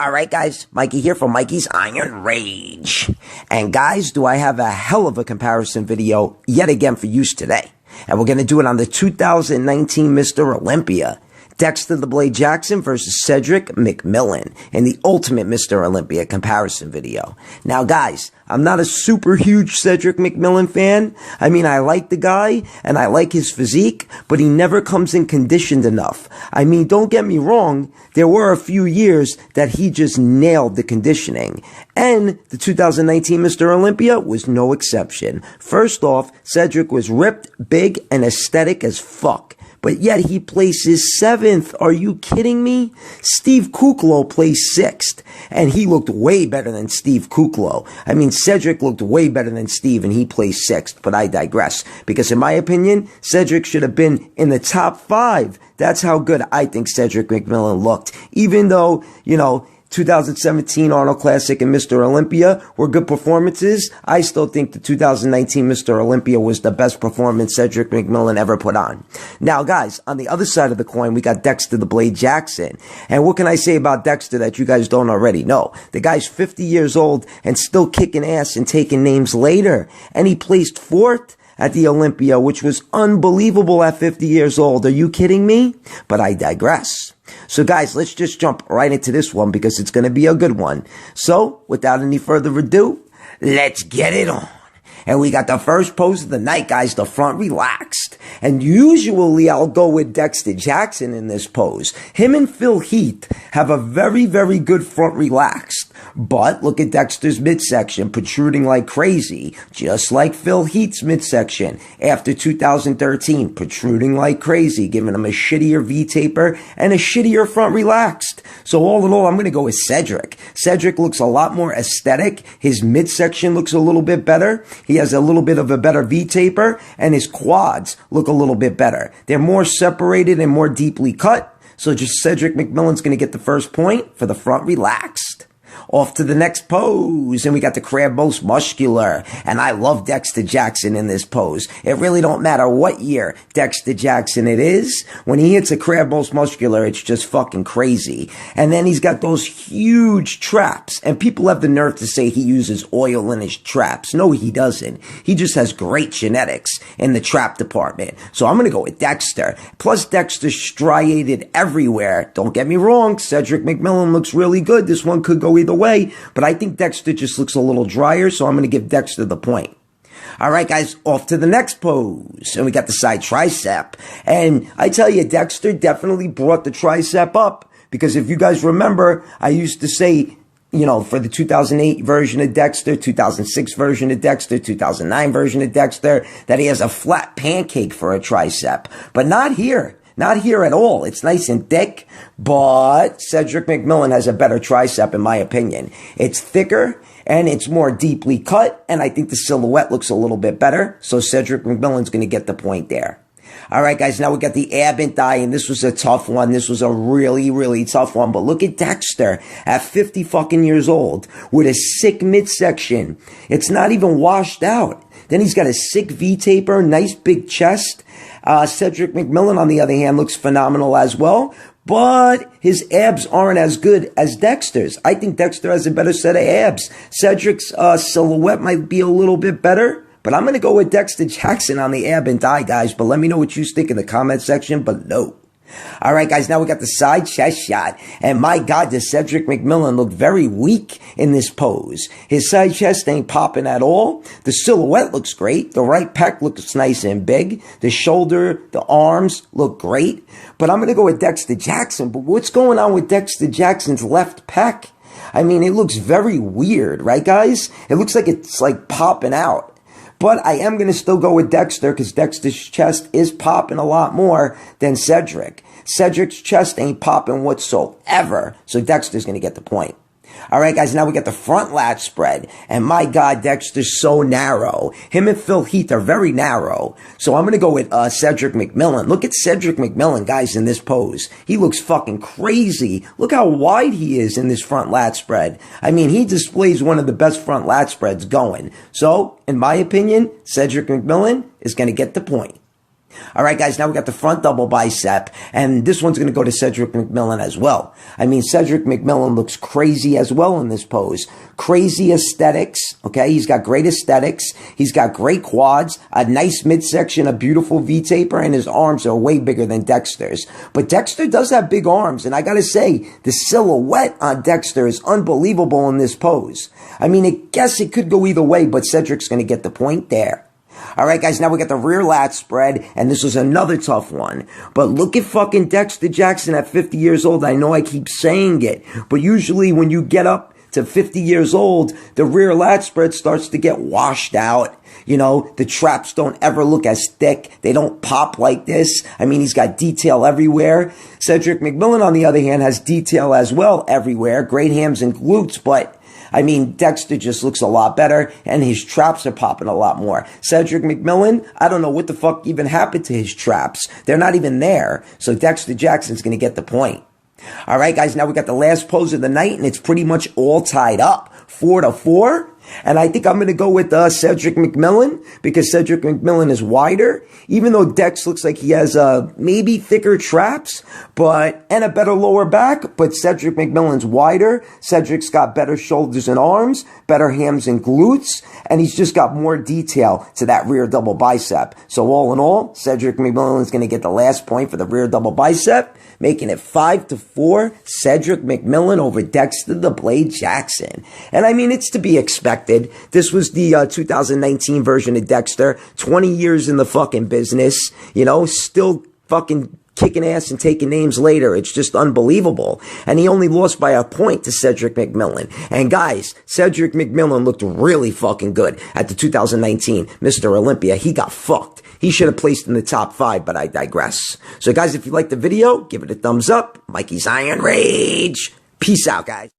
Alright guys, Mikey here from Mikey's Iron Rage. And guys, do I have a hell of a comparison video yet again for use today. And we're going to do it on the 2019 Mr. Olympia. Dexter the Blade Jackson versus Cedric McMillan in the ultimate Mr. Olympia comparison video. Now guys, I'm not a super huge Cedric McMillan fan. I mean, I like the guy and I like his physique, but he never comes in conditioned enough. I mean, don't get me wrong, there were a few years that he just nailed the conditioning. And the 2019 Mr. Olympia was no exception. First off, Cedric was ripped, big, and aesthetic as fuck. But yet he places 7th. Are you kidding me? Steve Kuclo placed 6th. And he looked way better than Steve Kuclo. I mean, Cedric looked way better than Steve and he placed 6th. But I digress. Because in my opinion, Cedric should have been in the top 5. That's how good I think Cedric McMillan looked. Even though, 2017 Arnold Classic and Mr. Olympia were good performances, I still think the 2019 Mr. Olympia was the best performance Cedric McMillan ever put on. Now, guys, on the other side of the coin, we got Dexter the Blade Jackson. And what can I say about Dexter that you guys don't already know? The guy's 50 years old and still kicking ass and taking names later. And he placed 4th at the Olympia, which was unbelievable at 50 years old. Are you kidding me? But I digress. So guys, let's just jump right into this one because it's going to be a good one. So, without any further ado, let's get it on. And we got the first pose of the night, guys, the front relaxed. And usually I'll go with Dexter Jackson in this pose. Him and Phil Heath have a very, very good front relaxed. But look at Dexter's midsection protruding like crazy, just like Phil Heath's midsection after 2013, protruding like crazy, giving him a shittier V-taper and a shittier front relaxed. So all in all, I'm going to go with Cedric. Cedric looks a lot more aesthetic. His midsection looks a little bit better. He has a little bit of a better V-taper, and his quads look a little bit better. They're more separated and more deeply cut. So just Cedric McMillan's going to get the first point for the front relaxed. Off to the next pose, and we got the crab most muscular, and I love Dexter Jackson in this pose. It really don't matter what year Dexter Jackson it is. When he hits a crab most muscular, it's just fucking crazy. And then he's got those huge traps, and people have the nerve to say he uses oil in his traps. No, he doesn't. He just has great genetics in the trap department. So I'm going to go with Dexter. Plus, Dexter's striated everywhere. Don't get me wrong, Cedric McMillan looks really good. This one could go either way, but I think Dexter just looks a little drier, so I'm going to give Dexter the point. All right, guys, off to the next pose, and we got the side tricep. And I tell you, Dexter definitely brought the tricep up, because if you guys remember, I used to say, for the 2008 version of Dexter, 2006 version of Dexter, 2009 version of Dexter, that he has a flat pancake for a tricep, but not here. Not here at all. It's nice and thick, but Cedric McMillan has a better tricep in my opinion. It's thicker and it's more deeply cut, and I think the silhouette looks a little bit better, so Cedric McMillan's going to get the point there. All right, guys, now we got the ab and thigh, and this was a tough one. This was a really, really tough one, but look at Dexter at 50 fucking years old with a sick midsection. It's not even washed out. Then he's got a sick V-taper, nice big chest. Cedric McMillan, on the other hand, looks phenomenal as well, but his abs aren't as good as Dexter's. I think Dexter has a better set of abs. Cedric's silhouette might be a little bit better, but I'm going to go with Dexter Jackson on the ab and thigh, guys, but let me know what you think in the comment section below. All right, guys, now we got the side chest shot, and my God, does Cedric McMillan look very weak in this pose. His side chest ain't popping at all. The silhouette looks great. The right pec looks nice and big. The shoulder, the arms look great, but I'm going to go with Dexter Jackson. But what's going on with Dexter Jackson's left pec? I mean, it looks very weird, right, guys? It looks like it's like popping out. But I am going to still go with Dexter because Dexter's chest is popping a lot more than Cedric. Cedric's chest ain't popping whatsoever, so Dexter's going to get the point. All right, guys, now we got the front lat spread. And my God, Dexter's so narrow. Him and Phil Heath are very narrow. So I'm going to go with Cedric McMillan. Look at Cedric McMillan, guys, in this pose. He looks fucking crazy. Look how wide he is in this front lat spread. I mean, he displays one of the best front lat spreads going. So, in my opinion, Cedric McMillan is going to get the point. All right, guys, now we got the front double bicep, and this one's going to go to Cedric McMillan as well. I mean, Cedric McMillan looks crazy as well in this pose. Crazy aesthetics, okay? He's got great aesthetics. He's got great quads, a nice midsection, a beautiful V-taper, and his arms are way bigger than Dexter's. But Dexter does have big arms, and I got to say, the silhouette on Dexter is unbelievable in this pose. I mean, I guess it could go either way, but Cedric's going to get the point there. All right, guys, now we got the rear lat spread, and this was another tough one. But look at fucking Dexter Jackson at 50 years old. I know I keep saying it, but usually when you get up to 50 years old, the rear lat spread starts to get washed out. You know, the traps don't ever look as thick. They don't pop like this. I mean, he's got detail everywhere. Cedric McMillan, on the other hand, has detail as well everywhere. Great hams and glutes, but I mean, Dexter just looks a lot better, and his traps are popping a lot more. Cedric McMillan, I don't know what the fuck even happened to his traps. They're not even there. So Dexter Jackson's going to get the point. All right, guys, now we got the last pose of the night, and it's pretty much all tied up, 4-4. And I think I'm going to go with Cedric McMillan, because Cedric McMillan is wider, even though Dex looks like he has maybe thicker traps, and a better lower back, but Cedric McMillan's wider. Cedric's got better shoulders and arms, better hams and glutes, and he's just got more detail to that rear double bicep. So all in all, Cedric McMillan is going to get the last point for the rear double bicep, making it 5-4, Cedric McMillan over Dexter the Blade Jackson. And I mean, it's to be expected. This was the 2019 version of Dexter, 20 years in the fucking business, you know, still fucking kicking ass and taking names later. It's just unbelievable. And he only lost by a point to Cedric McMillan. And guys, Cedric McMillan looked really fucking good at the 2019 Mr. Olympia. He got fucked. He should have placed in the top 5, but I digress. So guys, if you liked the video, give it a thumbs up. Mikey's Iron Rage. Peace out, guys.